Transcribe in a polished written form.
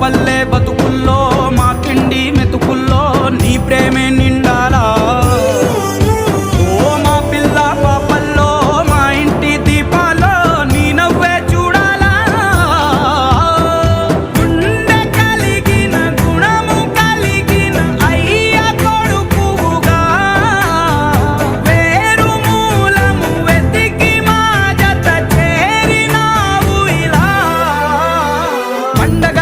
పల్లె బతుకుల్లో మా తిండి మెతుకుల్లో నీ ప్రేమే నిండాలా. ఓ మా పిల్ల పాపల్లో మా ఇంటి దీపాల్లో నీ నవ్వే చూడాలా. గుండె కలిగిన గుణము కలిగిన అయ్య కొడుకుగా వేరు మూలము వెతికి మా జత చేరినావు ఇలా. పండగ